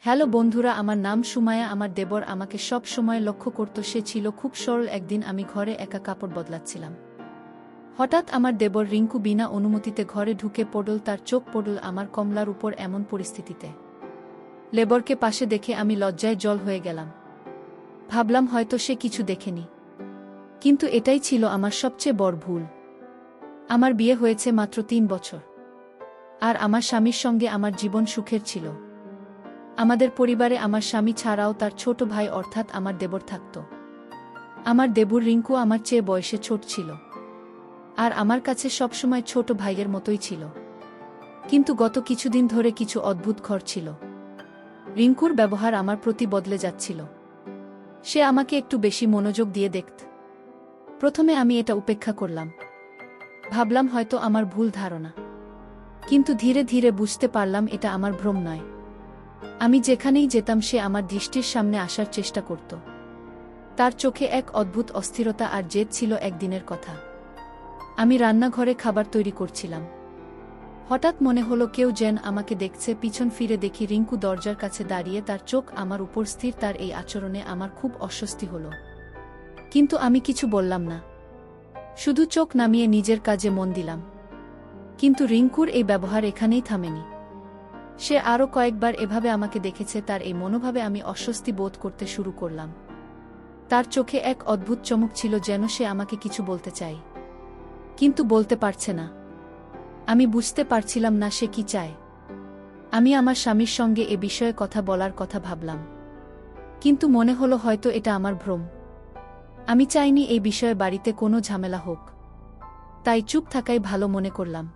Hello বন্ধুরা, আমার নাম সুমায়া। আমার দেবর আমাকে সব সময় লক্ষ্য করত। সে ছিল খুব সরল। একদিন আমি ঘরে একা কাপড় বদলাচ্ছিলাম। হঠাৎ আমার দেবর রিঙ্কু বিনা অনুমতিতে ঘরে ঢুকে পড়ল। তার চোখ পড়ল আমার কমলার উপর। এমন পরিস্থিতিতে লেবরকে পাশে দেখে আমি লজ্জায় জল হয়ে গেলাম। ভাবলাম হয়তো সে কিছু দেখেনি, কিন্তু এটাই ছিল আমার সবচেয়ে বড় ভুল। আমার বিয়ে হয়েছে মাত্র ৩ বছর, আর আমার স্বামীর সঙ্গে আমার জীবন সুখের ছিল। আমাদের পরিবারে আমার স্বামী ছাড়াও তার ছোট ভাই অর্থাৎ আমার দেবর থাকত। আমার দেবর রিঙ্কু আমার চেয়ে বয়সে ছোট ছিল, আর আমার কাছে সবসময় ছোট ভাইয়ের মতোই ছিল। কিন্তু গত কিছুদিন ধরে কিছু অদ্ভুত ঘর ছিল। রিঙ্কুর ব্যবহার আমার প্রতি বদলে যাচ্ছিল। সে আমাকে একটু বেশি মনোযোগ দিয়ে দেখত। প্রথমে আমি এটা উপেক্ষা করলাম, ভাবলাম হয়তো আমার ভুল ধারণা। কিন্তু ধীরে ধীরে বুঝতে পারলাম এটা আমার ভ্রম নয়। আমি যেখানেই যেতাম সে আমার দৃষ্টির সামনে আসার চেষ্টা করত। তার চোখে এক অদ্ভুত অস্থিরতা আর জেদ ছিল। একদিনের কথা, আমি রান্নাঘরে খাবার তৈরি করছিলাম। হঠাৎ মনে হলো কেউ যেন আমাকে দেখছে। পিছন ফিরে দেখি রিঙ্কু দরজার কাছে দাঁড়িয়ে, তার চোখ আমার উপর স্থির। তার এই আচরণে আমার খুব অস্বস্তি হলো, কিন্তু আমি কিছু বললাম না, শুধু চোখ নামিয়ে নিজের কাজে মন দিলাম। কিন্তু রিঙ্কুর এই ব্যবহার এখানেই থামেনি। সে আরও কয়েকবার এভাবে আমাকে দেখেছে। তার এই মনোভাবে আমি অস্বস্তি বোধ করতে শুরু করলাম। তার চোখে এক অদ্ভুত চমক ছিল, যেন সে আমাকে কিছু বলতে চায়, কিন্তু বলতে পারছে না। আমি বুঝতে পারছিলাম না সে কি চায়। আমি আমার স্বামীর সঙ্গে এ বিষয়ে কথা বলার কথা ভাবলাম, কিন্তু মনে হলো হয়তো এটা আমার ভ্রম। আমি চাইনি এই বিষয়ে বাড়িতে কোনো ঝামেলা হোক, তাই চুপ থাকাই ভালো মনে করলাম।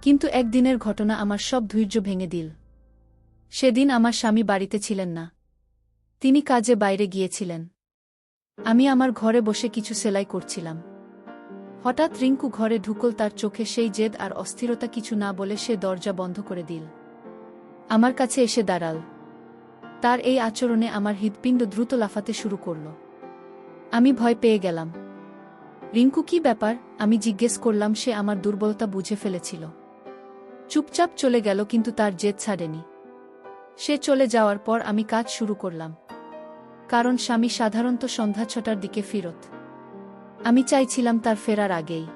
কিন্তু একদিনের ঘটনা আমার সব ধৈর্য ভেঙে দিল। সেদিন আমার স্বামী বাড়িতে ছিলেন না, তিনি কাজে বাইরে গিয়েছিলেন। আমি আমার ঘরে বসে কিছু সেলাই করছিলাম। হঠাৎ রিঙ্কু ঘরে ঢুকল। তার চোখে সেই জেদ আর অস্থিরতা। কিছু না বলে সে দরজা বন্ধ করে দিল। আমার কাছে এসে দাঁড়াল। তার এই আচরণে আমার হৃৎপিণ্ড দ্রুত লাফাতে শুরু করল। আমি ভয় পেয়ে গেলাম। রিঙ্কু, কি ব্যাপার? আমি জিজ্ঞেস করলাম। সে আমার দুর্বলতা বুঝে ফেলেছিল। চুপচাপ চলে গেল, কিন্তু তার জেদ ছাড়েনি। সে চলে যাওয়ার পর আমি কাজ শুরু করলাম, কারণ স্বামী সাধারণত সন্ধ্যা ৬টার দিকে ফিরত। আমি চাইছিলাম তার ফেরার আগেই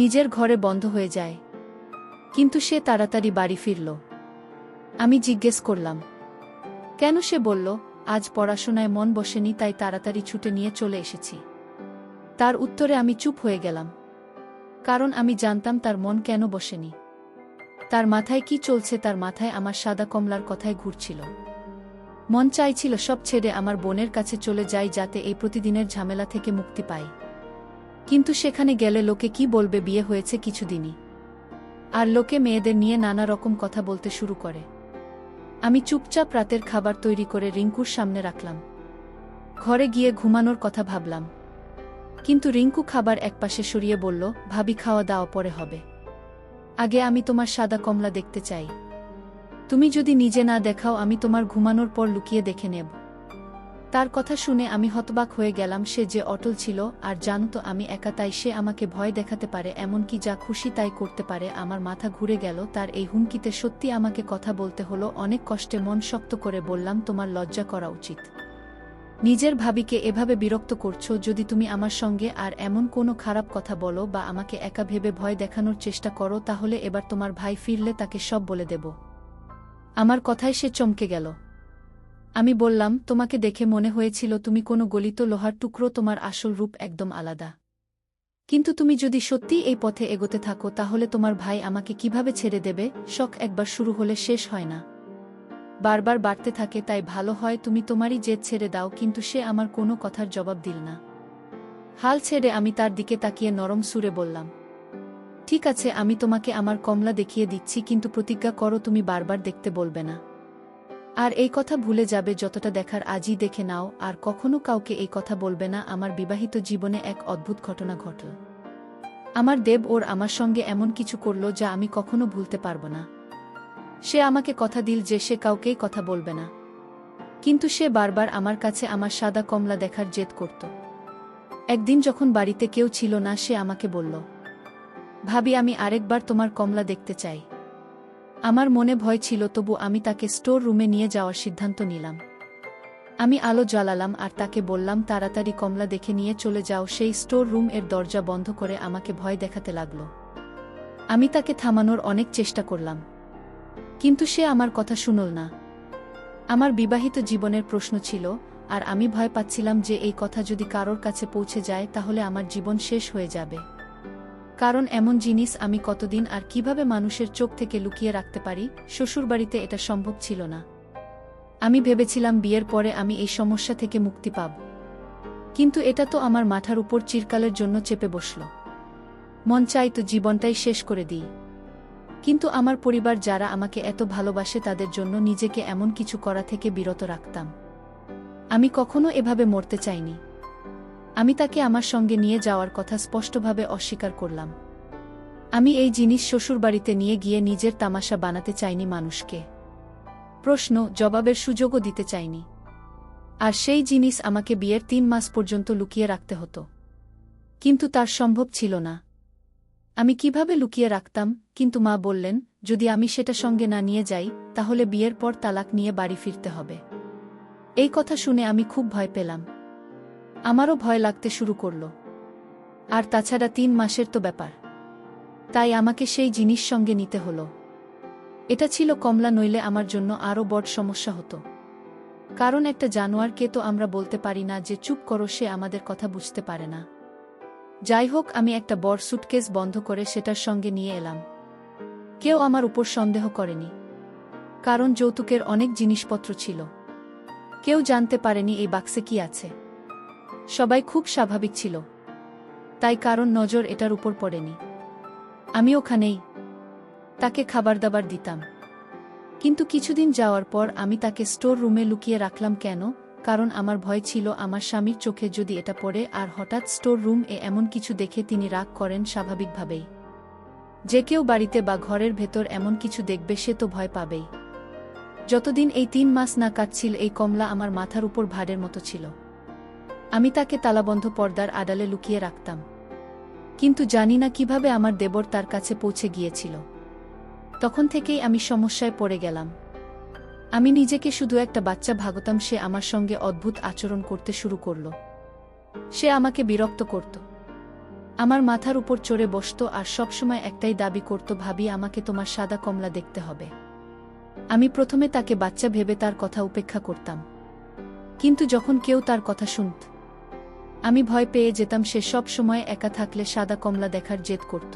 নিজের ঘরে বন্ধ হয়ে যায়, কিন্তু সে তাড়াতাড়ি বাড়ি ফিরল। আমি জিজ্ঞেস করলাম কেন? সে বলল, আজ পড়াশোনায় মন বসেনি, তাই তাড়াতাড়ি ছুটি নিয়ে চলে এসেছি। তার উত্তরে আমি চুপ হয়ে গেলাম, কারণ আমি জানতাম তার মন কেন বসেনি। তার মাথায় কি চলছে? তার মাথায় আমার সাদা কমলার কথাই ঘুরছিল। মন চাইছিল সব ছেড়ে আমার বোনের কাছে চলে যাই, যাতে এই প্রতিদিনের ঝামেলা থেকে মুক্তি পাই। কিন্তু সেখানে গেলে লোকে কি বলবে? বিয়ে হয়েছে কিছুদিনই, আর লোকে মেয়েদের নিয়ে নানা রকম কথা বলতে শুরু করে। আমি চুপচাপ রাতের খাবার তৈরি করে রিঙ্কুর সামনে রাখলাম। ঘরে গিয়ে ঘুমানোর কথা ভাবলাম, কিন্তু রিঙ্কু খাবার একপাশে সরিয়ে বলল, ভাবি, খাওয়া দাওয়া পরে হবে। আগে আমি তোমার সাদা কমলা দেখতে চাই। তুমি যদি নিজে না দেখাও, আমি তোমার ঘুমানোর পর লুকিয়ে দেখে নেব। তার কথা শুনে আমি হতবাক হয়ে গেলাম। সে যে অটল ছিল, আর জানতো আমি একা, তাই সে আমাকে ভয় দেখাতে পারে, এমনকি যা খুশি তাই করতে পারে। আমার মাথা ঘুরে গেল। তার এই হুমকিতে সত্যি আমাকে কথা বলতে হলো। অনেক কষ্টে মন শক্ত করে বললাম, তোমার লজ্জা করা উচিত। নিজের ভাবিকে এভাবে বিরক্ত করছো। যদি তুমি আমার সঙ্গে আর এমন কোনো খারাপ কথা বলো বা আমাকে একা ভেবে ভয় দেখানোর চেষ্টা করো, তাহলে এবার তোমার ভাই ফিরলে তাকে সব বলে দেব। আমার কথায় সে চমকে গেল। আমি বললাম, তোমাকে দেখে মনে হয়েছিল তুমি কোনো গলিত লোহার টুকরো। তোমার আসল রূপ একদম আলাদা। কিন্তু তুমি যদি সত্যিই এই পথে এগোতে থাকো, তাহলে তোমার ভাই আমাকে কিভাবে ছেড়ে দেবে? শখ একবার শুরু হলে শেষ হয় না, বারবার বাড়তে থাকে। তাই ভালো হয় তুমি তোমারই জেদ ছেড়ে দাও। কিন্তু সে আমার কোনো কথার জবাব দিল না। হাল ছেড়ে আমি তার দিকে তাকিয়ে নরম সুরে বললাম, ঠিক আছে, আমি তোমাকে আমার কমলা দেখিয়ে দিচ্ছি, কিন্তু প্রতিজ্ঞা করো তুমি বারবার দেখতে বলবে না। আর এই কথা ভুলে যাবে। যতটা দেখার আজই দেখে নাও, আর কখনো কাউকে এই কথা বলবে না। আমার বিবাহিত জীবনে এক অদ্ভুত ঘটনা ঘটল। আমার দেব ওর আমার সঙ্গে এমন কিছু করল যা আমি কখনো ভুলতে পারব না। সে আমাকে কথা দিল যে সে কাউকেই কথা বলবে না, কিন্তু সে বারবার আমার কাছে আমার সাদা কমলা দেখার জেদ করত। একদিন যখন বাড়িতে কেউ ছিল না, সে আমাকে বলল, ভাবি, আমি আরেকবার তোমার কমলা দেখতে চাই। আমার মনে ভয় ছিল, তবু আমি তাকে স্টোর রুমে নিয়ে যাওয়ার সিদ্ধান্ত নিলাম। আমি আলো জ্বালালাম আর তাকে বললাম, তাড়াতাড়ি কমলা দেখে নিয়ে চলে যাও। সেই স্টোর রুম এর দরজা বন্ধ করে আমাকে ভয় দেখাতে লাগল। আমি তাকে থামানোর অনেক চেষ্টা করলাম, কিন্তু সে আমার কথা শুনল না। আমার বিবাহিত জীবনের প্রশ্ন ছিল, আর আমি ভয় পাচ্ছিলাম যে এই কথা যদি কারোর কাছে পৌঁছে যায় তাহলে আমার জীবন শেষ হয়ে যাবে। কারণ এমন জিনিস আমি কতদিন আর কিভাবে মানুষের চোখ থেকে লুকিয়ে রাখতে পারি? শ্বশুরবাড়িতে এটা সম্ভব ছিল না। আমি ভেবেছিলাম বিয়ের পরে আমি এই সমস্যা থেকে মুক্তি পাব, কিন্তু এটা তো আমার মাথার উপর চিরকালের জন্য চেপে বসল। মন চাইতো জীবনটাই শেষ করে দিই, কিন্তু আমার পরিবার যারা আমাকে এত ভালোবাসে তাদের জন্য নিজেকে এমন কিছু করা থেকে বিরত রাখতাম। আমি কখনো এভাবে মরতে চাইনি। আমি তাকে আমার সঙ্গে নিয়ে যাওয়ার কথা স্পষ্টভাবে অস্বীকার করলাম। আমি এই জিনিস শ্বশুরবাড়িতে নিয়ে গিয়ে নিজের তামাশা বানাতে চাইনি, মানুষকে প্রশ্ন জবাবের সুযোগও দিতে চাইনি। আর সেই জিনিস আমাকে বিয়ের 3 মাস পর্যন্ত লুকিয়ে রাখতে হতো, কিন্তু তার সম্ভব ছিল না। আমি কিভাবে লুকিয়ে রাখতাম? কিন্তু মা বললেন, যদি আমি সেটা সঙ্গে না নিয়ে যাই তাহলে বিয়ের পর তালাক নিয়ে বাড়ি ফিরতে হবে। এই কথা শুনে আমি খুব ভয় পেলাম। আমারও ভয় লাগতে শুরু করল। আর তাছাড়া 3 মাসের তো ব্যাপার, তাই আমাকে সেই জিনিস সঙ্গে নিতে হলো। এটা ছিল কমলা, নইলে আমার জন্য আরও বড় সমস্যা হতো। কারণ একটা জানোয়ারকে তো আমরা বলতে পারি না যে চুপ করো, সে আমাদের কথা বুঝতে পারে না। যাই হোক, আমি একটা বড় সুটকেস বন্ধ করে সেটার সঙ্গে নিয়ে এলাম। কেউ আমার উপর সন্দেহ করেনি, কারণ যৌতুকের অনেক জিনিসপত্র ছিল। কেউ জানতে পারেনি এই বাক্সে কি আছে। সবাই খুব স্বাভাবিক ছিল, তাই কারণ নজর এটার উপর পড়েনি। আমি ওখানেই তাকে খাবার দাবার দিতাম, কিন্তু কিছুদিন যাওয়ার পর আমি তাকে স্টোর রুমে লুকিয়ে রাখলাম। কেন? কারণ আমার ভয় ছিল আমার স্বামীর চোখে যদি এটা পড়ে আর হঠাৎ স্টোর রুম এ এমন কিছু দেখে তিনি রাগ করেন। স্বাভাবিকভাবেই যে কেউ বাড়িতে বা ঘরের ভেতর এমন কিছু দেখবে সে তো ভয় পাবেই। যতদিন এই 3 মাস না কাটছিল, এই কমলা আমার মাথার উপর ভারের মতো ছিল। আমি তাকে তালাবন্ধ পর্দার আড়ালে লুকিয়ে রাখতাম, কিন্তু জানি না কিভাবে আমার দেবর তার কাছে পৌঁছে গিয়েছিল। তখন থেকেই আমি সমস্যায় পড়ে গেলাম। আমি নিজেকে শুধু একটা বাচ্চা ভাবতাম। সে আমার সঙ্গে অদ্ভুত আচরণ করতে শুরু করল। সে আমাকে বিরক্ত করত, আমার মাথার উপর চড়ে বসত আর সবসময় একটাই দাবি করত, ভাবি আমাকে তোমার সাদা কমলা দেখতে হবে। আমি প্রথমে তাকে বাচ্চা ভেবে তার কথা উপেক্ষা করতাম, কিন্তু যখন কেউ তার কথা শুনত আমি ভয় পেয়ে যেতাম। সে সব সময় একা থাকলে সাদা কমলা দেখার জেদ করত।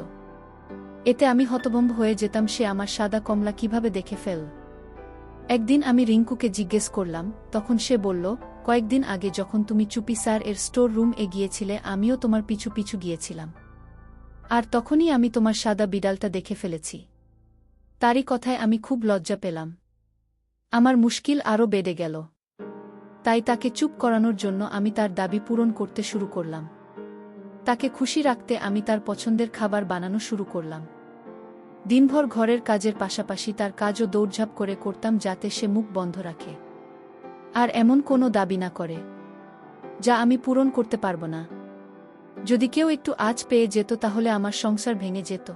এতে আমি হতভম্ব হয়ে যেতাম, সে আমার সাদা কমলা কিভাবে দেখে ফেল। একদিন আমি রিঙ্কুকে জিজ্ঞেস করলাম, তখন সে বলল, কয়েকদিন আগে যখন তুমি চুপি স্যার এর স্টোর রুম এ গিয়েছিলে আমিও তোমার পিছু পিছু গিয়েছিলাম, আর তখনই আমি তোমার সাদা বিড়ালটা দেখে ফেলেছি। তারই কথায় আমি খুব লজ্জা পেলাম। আমার মুশকিল আরও বেড়ে গেল। তাই তাকে চুপ করানোর জন্য আমি তার দাবি পূরণ করতে শুরু করলাম। তাকে খুশি রাখতে আমি তার পছন্দের খাবার বানানো শুরু করলাম। দিনভর ঘরের কাজের পাশাপাশি তার কাজও দৌড়ঝাঁপ করে করতাম, যাতে সে মুখ বন্ধ রাখে আর এমন কোনো দাবি না করে যা আমি পূরণ করতে পারব না। যদি কেউ একটু আঁচ পেয়ে যেত তাহলে আমার সংসার ভেঙে যেত।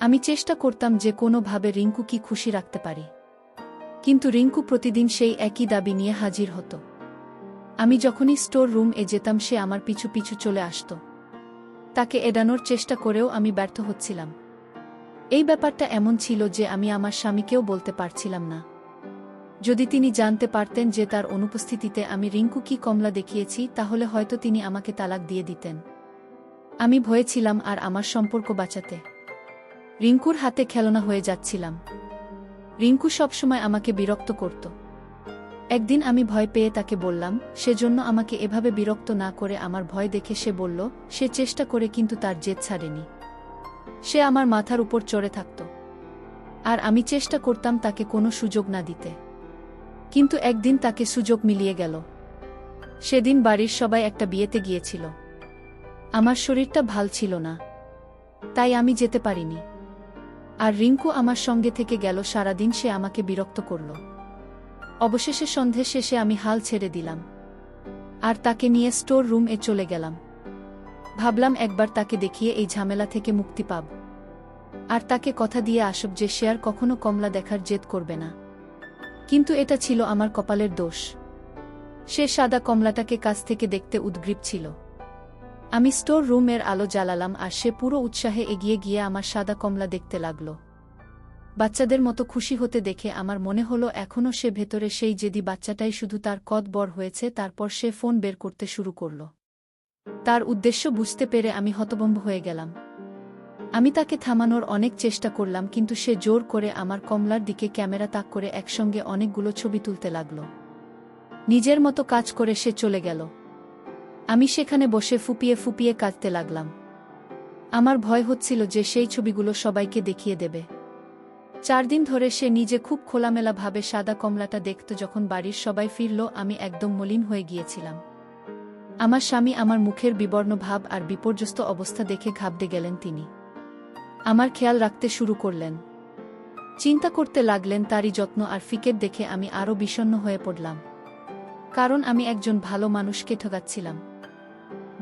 আমি চেষ্টা করতাম যে কোনোভাবে রিঙ্কু কি খুশি রাখতে পারি, কিন্তু রিঙ্কু প্রতিদিন সেই একই দাবি নিয়ে হাজির হতো। আমি যখনই স্টোর রুম এ যেতাম সে আমার পিছু পিছু চলে আসত। তাকে এড়ানোর চেষ্টা করেও আমি ব্যর্থ হচ্ছিলাম। এই ব্যাপারটা এমন ছিল যে আমি আমার স্বামীকেও বলতে পারছিলাম না। যদি তিনি জানতে পারতেন যে তার অনুপস্থিতিতে আমি রিঙ্কু কি কমলা দেখিয়েছি, তাহলে হয়তো তিনি আমাকে তালাক দিয়ে দিতেন। আমি ভয়ে ছিলাম আর আমার সম্পর্ক বাঁচাতে রিঙ্কুর হাতে খেলনা হয়ে যাচ্ছিলাম। রিঙ্কু সবসময় আমাকে বিরক্ত করত। একদিন আমি ভয় পেয়ে তাকে বললাম, সেজন্য আমাকে এভাবে বিরক্ত না করে। আমার ভয় দেখে সে বলল, সে চেষ্টা করে কিন্তু তার জেদ ছাড়েনি। সে আমার মাথার উপর চড়ে থাকত, আর আমি চেষ্টা করতাম তাকে কোনো সুযোগ না দিতে। কিন্তু একদিন তাকে সুযোগ মিলিয়ে গেল। সেদিন বাড়ির সবাই একটা বিয়েতে গিয়েছিল। আমার শরীরটা ভাল ছিল না, তাই আমি যেতে পারিনি। আর রিঙ্কু আমার সঙ্গে থেকে গেল। সারাদিন সে আমাকে বিরক্ত করল। অবশেষে সন্ধে শেষে আমি হাল ছেড়ে দিলাম আর তাকে নিয়ে স্টোর রুম এ চলে গেলাম। ভাবলাম একবার তাকে দেখিয়ে এই ঝামেলা থেকে মুক্তি পাব। আর তাকে কথা দিয়ে আসব যে সে আর কখনো কমলা দেখার জেদ করবে না। কিন্তু এটা ছিল আমার কপালের দোষ। সে সাদা কমলাটাকে কাছ থেকে দেখতে উদ্গ্রীব ছিল। আমি স্টোর রুমের আলো জ্বালালাম আর সে পুরো উৎসাহে এগিয়ে গিয়ে আমার সাদা কমলা দেখতে লাগল। বাচ্চাদের মতো খুশি হতে দেখে আমার মনে হলো এখনও সে ভেতরে সেই জেদি বাচ্চাটাই, শুধু তার কদ বড় হয়েছে। তারপর সে ফোন বের করতে শুরু করল। তার উদ্দেশ্য বুঝতে পেরে আমি হতভম্ব হয়ে গেলাম। আমি তাকে থামানোর অনেক চেষ্টা করলাম, কিন্তু সে জোর করে আমার কমলার দিকে ক্যামেরা তাক করে একসঙ্গে অনেকগুলো ছবি তুলতে লাগল। নিজের মতো কাজ করে সে চলে গেল। আমি সেখানে বসে ফুপিয়ে ফুপিয়ে কাঁদতে লাগলাম। আমার ভয় হচ্ছিল যে সেই ছবিগুলো সবাইকে দেখিয়ে দেবে। 4 দিন ধরে সে নিজে খুব খোলামেলাভাবে সাদা কমলাটা দেখত। যখন বাড়ির সবাই ফিরল, আমি একদম মলিন হয়ে গিয়েছিলাম। আমার স্বামী আমার মুখের বিবর্ণ ভাব আর বিপর্যস্ত অবস্থা দেখে ঘাবড়ে গেলেন। তিনি আমার খেয়াল রাখতে শুরু করলেন, চিন্তা করতে লাগলেন। তারই যত্ন আর ফিকের দেখে আমি আরও বিষণ্ণ হয়ে পড়লাম। কারণ আমি একজন ভালো মানুষকে ঠকাচ্ছিলাম।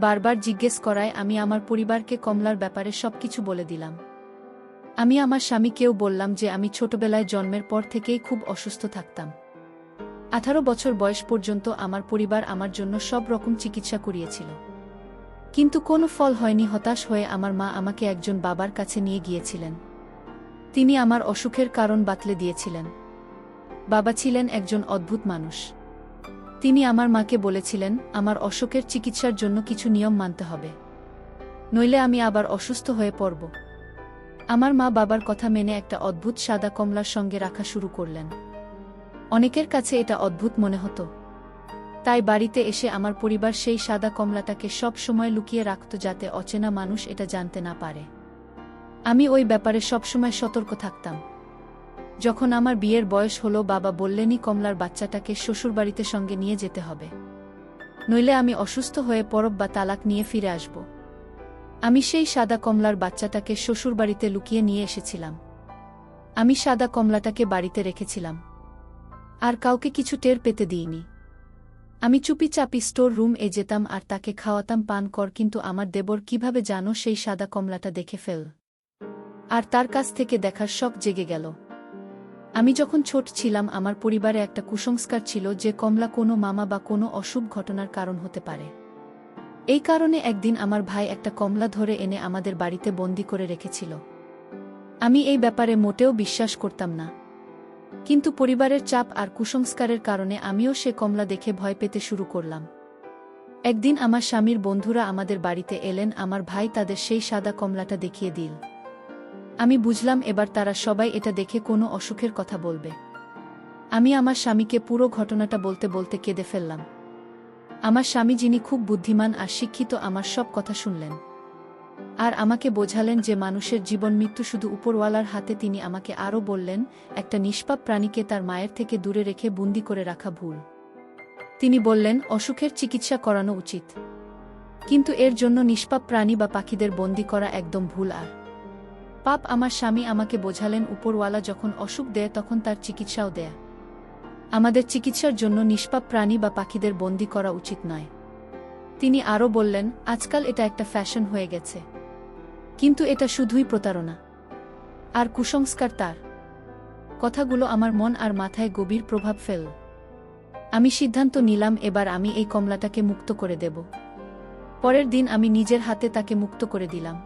বারবার জিজ্ঞেস করায় আমি আমার পরিবারকে কমলার ব্যাপারে সবকিছু বলে দিলাম। আমি আমার স্বামীকেও বললাম যে আমি ছোটবেলায় জন্মের পর থেকেই খুব অসুস্থ থাকতাম। 18 বছর বয়স পর্যন্ত আমার পরিবার আমার জন্য সব রকম চিকিৎসা করিয়েছিল, কিন্তু কোনো ফল হয়নি। হতাশ হয়ে আমার মা আমাকে একজন বাবার কাছে নিয়ে গিয়েছিলেন। তিনি আমার অসুখের কারণ বাতলে দিয়েছিলেন। বাবা ছিলেন একজন অদ্ভুত মানুষ। তিনি আমার মাকে বলেছিলেন আমার অসুখের চিকিৎসার জন্য কিছু নিয়ম মানতে হবে, নইলে আমি আবার অসুস্থ হয়ে পড়ব। আমার মা বাবার কথা মেনে একটা অদ্ভুত সাদা কমলার সঙ্গে রাখা শুরু করলেন। অনেকের কাছে এটা অদ্ভুত মনে হতো, তাই বাড়িতে এসে আমার পরিবার সেই সাদা কমলাটাকে সব সময় লুকিয়ে রাখত, যাতে অচেনা মানুষ এটা জানতে না পারে। আমি ওই ব্যাপারে সবসময় সতর্ক থাকতাম। যখন আমার বিয়ের বয়স হলো, বাবা বললেনই কমলার বাচ্চাটাকে শ্বশুরবাড়িতে সঙ্গে নিয়ে যেতে হবে, নইলে আমি অসুস্থ হয়ে পরব বা তালাক নিয়ে ফিরে আসব। আমি সেই সাদা কমলার বাচ্চাটাকে শ্বশুরবাড়িতে লুকিয়ে নিয়ে এসেছিলাম। আমি সাদা কমলাটাকে বাড়িতে রেখেছিলাম, আর কাউকে কিছু টের পেতে দিইনি। আমি চুপিচাপি স্টোর রুম এ যেতাম আর তাকে খাওয়াতাম পান কর। কিন্তু আমার দেবর কিভাবে জানো সেই সাদা কমলাটা দেখে ফেল, আর তার কাছ থেকে দেখার শখ জেগে গেল। আমি যখন ছোট ছিলাম, আমার পরিবারে একটা কুসংস্কার ছিল যে কমলা কোনো মামা বা কোনো অশুভ ঘটনার কারণ হতে পারে। এই কারণে একদিন আমার ভাই একটা কমলা ধরে এনে আমাদের বাড়িতে বন্দি করে রেখেছিল। আমি এই ব্যাপারে মোটেও বিশ্বাস করতাম না, কিন্তু পরিবারের চাপ আর কুসংস্কারের কারণে আমিও সে কমলা দেখে ভয় পেতে শুরু করলাম। একদিন আমার স্বামীর বন্ধুরা আমাদের বাড়িতে এলেন। আমার ভাই তাদের সেই সাদা কমলাটা দেখিয়ে দিল। আমি বুঝলাম এবার তারা সবাই এটা দেখে কোনো অসুখের কথা বলবে। আমি আমার স্বামীকে পুরো ঘটনাটা বলতে বলতে কেঁদে ফেললাম। আমার স্বামী, যিনি খুব বুদ্ধিমান আর শিক্ষিত, আমার সব কথা শুনলেন আর আমাকে বোঝালেন যে মানুষের জীবন মৃত্যু শুধু উপরওয়ালার হাতে। তিনি আমাকে আরও বললেন, একটা নিষ্পাপ প্রাণীকে তার মায়ের থেকে দূরে রেখে বন্দি করে রাখা ভুল। তিনি বললেন অসুখের চিকিৎসা করানো উচিত, কিন্তু এর জন্য নিষ্পাপ প্রাণী বা পাখিদের বন্দি করা একদম ভুল আর পাপ। আমার স্বামী আমাকে বোঝালেন উপরওয়ালা যখন অসুখ দেয় তখন তার চিকিৎসাও দেয়। আমাদের চিকিৎসার জন্য নিষ্পাপ প্রাণী বা পাখিদের বন্দি করা উচিত নয়। তিনি আরও বললেন, আজকাল এটা একটা ফ্যাশন হয়ে গেছে, কিন্তু এটা শুধুই প্রতারণা আর কুসংস্কার। তার কথাগুলো আমার মন আর মাথায় গভীর প্রভাব ফেলল। আমি সিদ্ধান্ত নিলাম এবার আমি এই কমলাটাকে মুক্ত করে দেব। পরের দিন আমি নিজের হাতে তাকে মুক্ত করে দিলাম।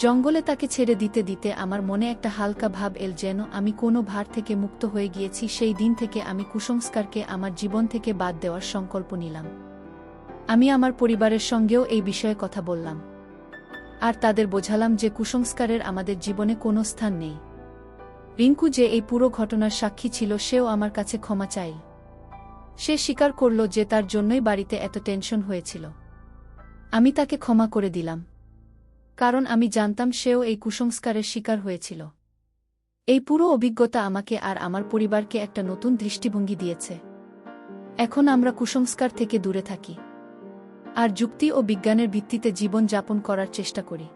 জঙ্গলে তাকে ছেড়ে দিতে দিতে আমার মনে একটা হালকা ভাব এল, যেন আমি কোনো ভার থেকে মুক্ত হয়ে গিয়েছি। সেই দিন থেকে আমি কুসংস্কারকে আমার জীবন থেকে বাদ দেওয়ার সংকল্প নিলাম। আমি আমার পরিবারের সঙ্গেও এই বিষয়ে কথা বললাম আর তাদের বোঝালাম যে কুসংস্কারের আমাদের জীবনে কোনো স্থান নেই। রিঙ্কু, যে এই পুরো ঘটনার সাক্ষী ছিল, সেও আমার কাছে ক্ষমা চাইল। সে স্বীকার করল যে তার জন্যই বাড়িতে এত টেনশন হয়েছিল। আমি তাকে ক্ষমা করে দিলাম, কারণ আমি জানতাম সেও এই কুসংস্কারের শিকার হয়েছিল। এই পুরো অভিজ্ঞতা আমাকে আর আমার পরিবারকে একটা নতুন দৃষ্টিভঙ্গি দিয়েছে। এখন আমরা কুসংস্কার থেকে দূরে থাকি আর যুক্তি ও বিজ্ঞানের ভিত্তিতে জীবন যাপন করার চেষ্টা করি।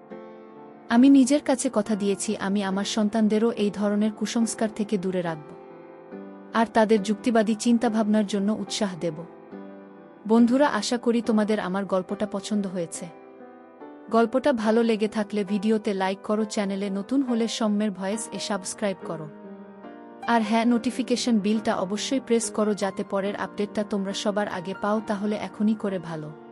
আমি নিজের কাছে কথা দিয়েছি আমি আমার সন্তানদেরও এই ধরনের কুসংস্কার থেকে দূরে রাখব আর তাদের যুক্তিবাদী চিন্তাভাবনার জন্য উৎসাহ দেব। বন্ধুরা, আশা করি তোমাদের আমার গল্পটা পছন্দ হয়েছে। গল্পটা ভালো লেগে থাকলে ভিডিওতে লাইক করো, চ্যানেলে নতুন হলে সৌম্যের ভয়েস সাবস্ক্রাইব করো। আর হ্যাঁ, নোটিফিকেশন বিলটা অবশ্যই প্রেস করো যাতে পরের আপডেটটা তোমরা সবার আগে পাও। তাহলে এখনই করে ভালো।